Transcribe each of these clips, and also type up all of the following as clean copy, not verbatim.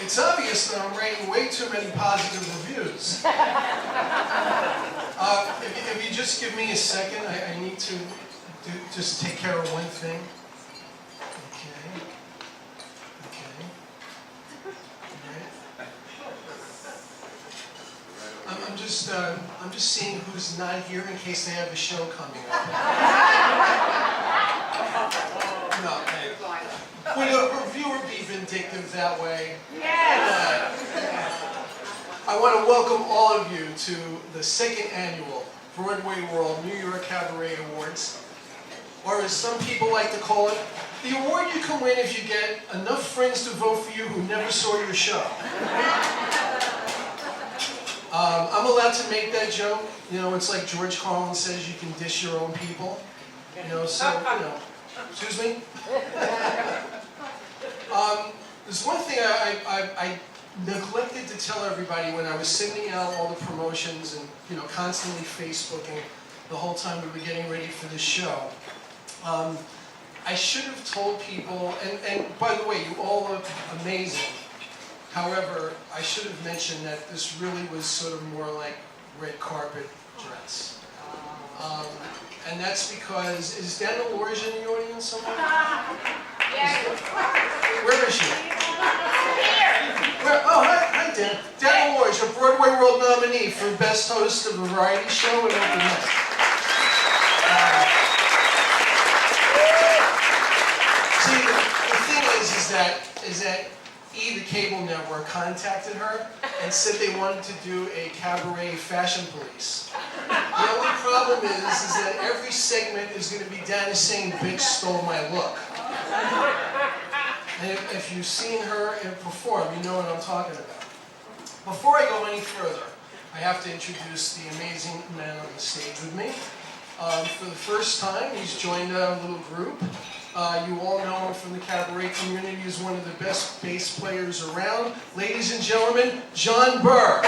It's obvious that I'm writing way too many positive reviews. If you just give me a second, I need to just take care of one thing. Okay. I'm just seeing who's not here in case they have a show coming up. No, would a reviewer be vindictive that way? Yes. I want to welcome all of you to the second annual BroadwayWorld New York Cabaret Awards, or as some people like to call it, the award you can win if you get enough friends to vote for you who never saw your show. I'm allowed to make that joke. You know, it's like George Carlin says, you can dish your own people. You know, so, you know, excuse me? There's one thing I neglected to tell everybody when I was sending out all the promotions and, you know, constantly Facebooking the whole time we were getting ready for this show. I should have told people, and by the way, you all look amazing. However, I should have mentioned that this really was sort of more like red carpet dress. And that's because, is Dana Lorge in the audience somewhere? Yes. Where is she? Where? Oh, hi Dan. Dana Lorge, a BroadwayWorld nominee for Best Host of a Variety Show and Open Mic. See, the thing is that the cable network contacted her and said they wanted to do a cabaret fashion police. The only problem is that every segment is going to be Dana saying, "Bitch stole my look." And if you've seen her perform, you know what I'm talking about. Before I go any further, I have to introduce the amazing man on the stage with me. For the first time, he's joined a little group. You all know him from the cabaret community. He's one of the best bass players around. Ladies and gentlemen, John Burr.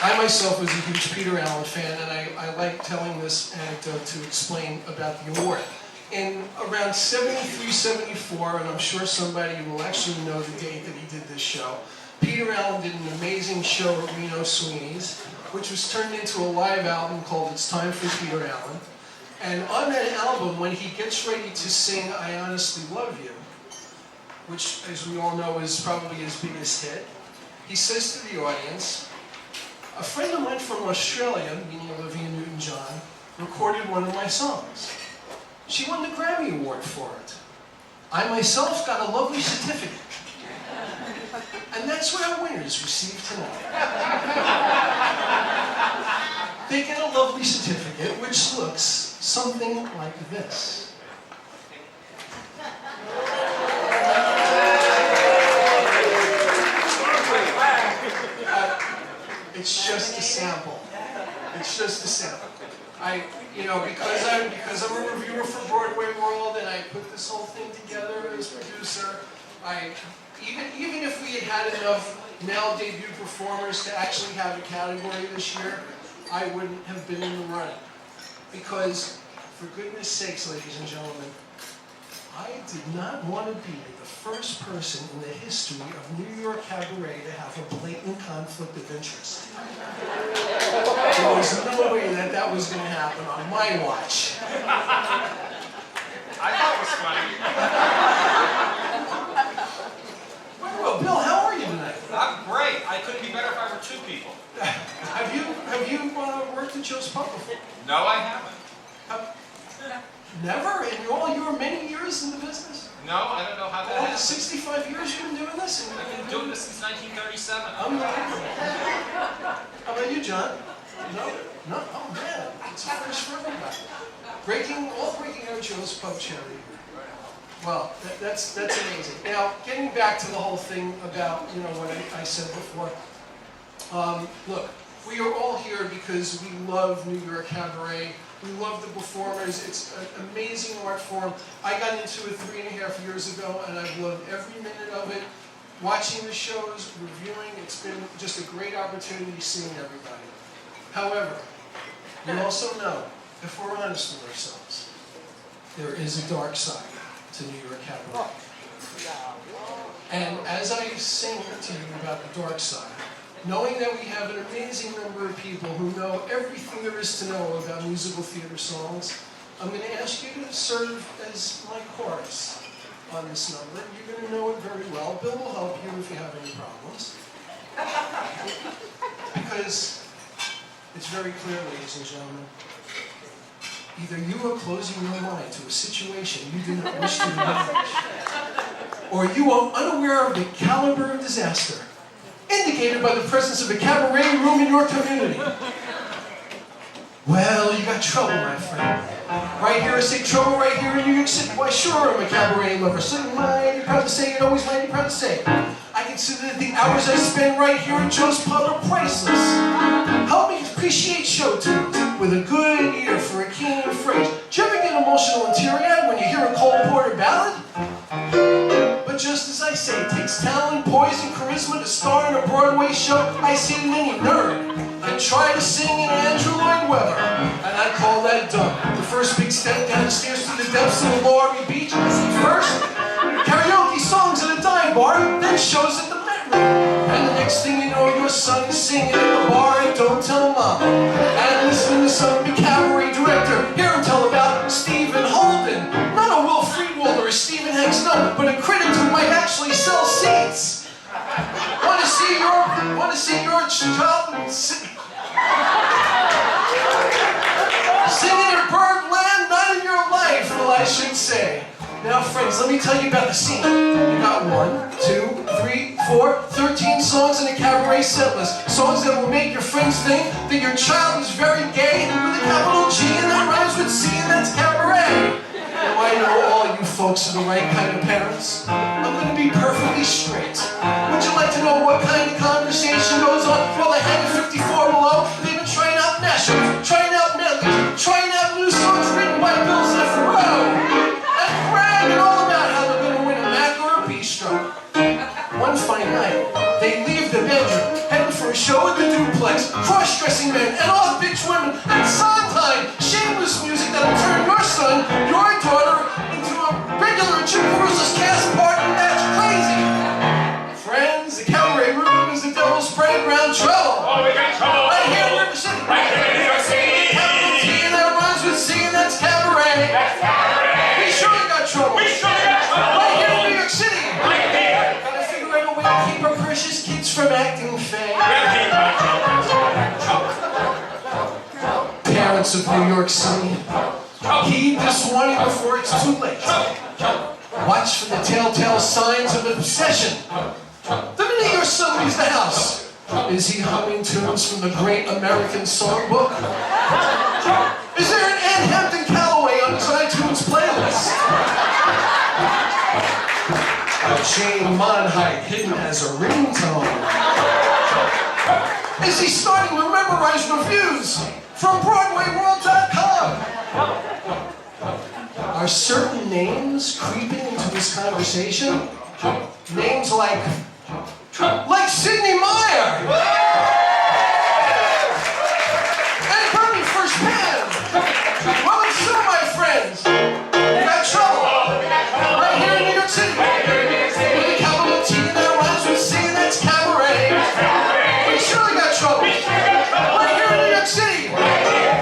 I myself was a huge Peter Allen fan, and I like telling this anecdote to explain about the award. In around 73, 74, and I'm sure somebody will actually know the date that he did this show, Peter Allen did an amazing show at Reno Sweeney's, which was turned into a live album called It's Time for Peter Allen. And on that album, when he gets ready to sing I Honestly Love You, which, as we all know, is probably his biggest hit, he says to the audience, "A friend of mine from Australia," meaning Olivia Newton-John, "recorded one of my songs. She won the Grammy Award for it. I myself got a lovely certificate. And that's what our winners received tonight. They get a lovely certificate which looks something like this." It's just a sample. It's just a sample. Because I'm a reviewer for BroadwayWorld and I put this whole thing together as producer, even if we had enough male debut performers to actually have a category this year, I wouldn't have been in the running. Because, for goodness sakes, ladies and gentlemen, I did not want to be the first person in the history of New York Cabaret to have a blatant conflict of interest. There was no way that was going to happen on my watch. I thought it was funny. Well, Bill, how are you tonight? I'm great. I couldn't be better if I were two people. Have you worked at Joe's Pub before? No, I haven't. Never? In all your many years in the business? No, I don't know how that All the happened. 65 years you've been doing this? I've been doing this since 1937. Unbelievable. How about you, John? No? No? Oh, man. It's a first for everybody. Breaking out Joe's Pub charity. Well, that's amazing. Now, getting back to the whole thing about, you know, what I said before. Look, we are all here because we love New York Cabaret. We love the performers. It's an amazing art form. I got into it 3.5 years ago, and I've loved every minute of it. Watching the shows, reviewing, it's been just a great opportunity seeing everybody. However, we also know, if we're honest with ourselves, there is a dark side to New York Cabaret. And as I sing to you about the dark side, knowing that we have an amazing number of people who know everything there is to know about musical theater songs, I'm going to ask you to serve as my chorus on this number. You're going to know it very well. Bill will help you if you have any problems. Because it's very clear, ladies and gentlemen, either you are closing your mind to a situation you do not wish to acknowledge, or you are unaware of the caliber of disaster indicated by the presence of a cabaret room in your community. Well, you got trouble, my friend. Right here, I say trouble right here in New York City. Why, sure, I'm a cabaret lover. So mighty proud to say it, always mighty proud to say. I consider that the hours I spend right here in Joe's Pub are priceless. Help me appreciate show tunes with a good ear for a keen phrase. Do you ever get emotional and teary-eyed when you hear a Cole Porter ballad? But just as I say, it takes talent, poise, and charisma to star in a Broadway show. I see that any nerd can try to sing in Andrew Lloyd Webber, and I call that dumb. The first big step downstairs through the depths of the Laurie Beach. First, karaoke songs at a dive bar, then shows at the Met Room. And the next thing you know, your son is singing at the bar and don't tell mama. And listening to some big cabaret director, hear him tell about Stephen Holden. Not a Will Friedwald or a Stephen Hicks, no, but a critic who might actually sell seats. Want to see your child singing in Birdland? Not in your life, well, I should say. Now, friends, let me tell you about the scene. You got 1, 2, 3, 4, 13 songs in a cabaret set list. Songs that will make your friends think that your child is very gay with a capital G and that rhymes with C and that's cabaret. Now, I know all you folks are the right kind of parents. I'm going to be perfectly straight. Would you like to know what kind of conversation goes on while they hang at 54 below? They've been trying out mashups, trying out medleys, trying out new songs written by Bill Zeffiro. And all about how they're going to win a Mac or a bistro. One fine night, they leave the bedroom, heading for a show at the duplex, cross-dressing men and off-bitch women, and Sondheim, shameless music that'll turn your son, your daughter, into a regular Jim Caruso's cast party. That's crazy. Friends, the cabaret room is the devil's playground trouble. Oh, we got trouble. Right here in New York City. Right here in New York City. Capital T and that rhymes with C and that's cabaret. That's cabaret. We surely got trouble. We surely got trouble. Right here in New York City. Right here. Gotta figure out a way to keep our precious kids from acting fake. We'll keep our children. Parents of New York City, heed this warning before it's too late. Watch for the telltale signs of obsession. The minute your son leaves the house, is he humming tunes from the Great American Songbook? Is there an Ann Hampton Calloway on his iTunes playlist? A Jane Monheit hidden as a ringtone? Is he starting to memorize reviews from BroadwayWorld.com? Are certain names creeping into this conversation? Names like Sidney Meyer! And Bernie First Pan! Well, and so, my friends, we got trouble. Right here in New York City. With a capital T that rhymes with C, that's cabaret. We surely got trouble. Right here in New York City.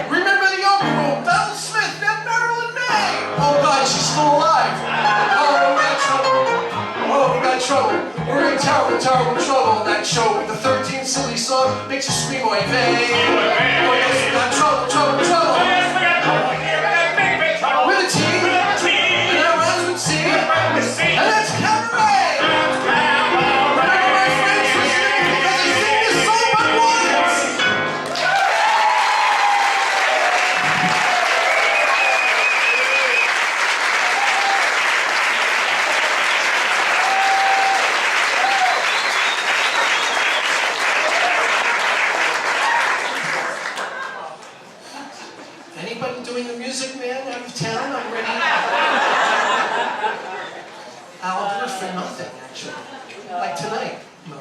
Remember the Oak Room, Donald Smith, and Marilyn May. Oh God, she's still alive. Oh, we got trouble. Oh, we got trouble. We're in terrible, terrible trouble on that show with the 13 silly songs makes you scream, oy vey. Oh yes, we got trouble, trouble, trouble. With a T, and that rhymes with C, and that's cabaret. Remember, my friends, listening because I sing this song but once. Anybody doing the Music Man out of town? I'm ready. I'll do it for nothing, actually. Like tonight. No.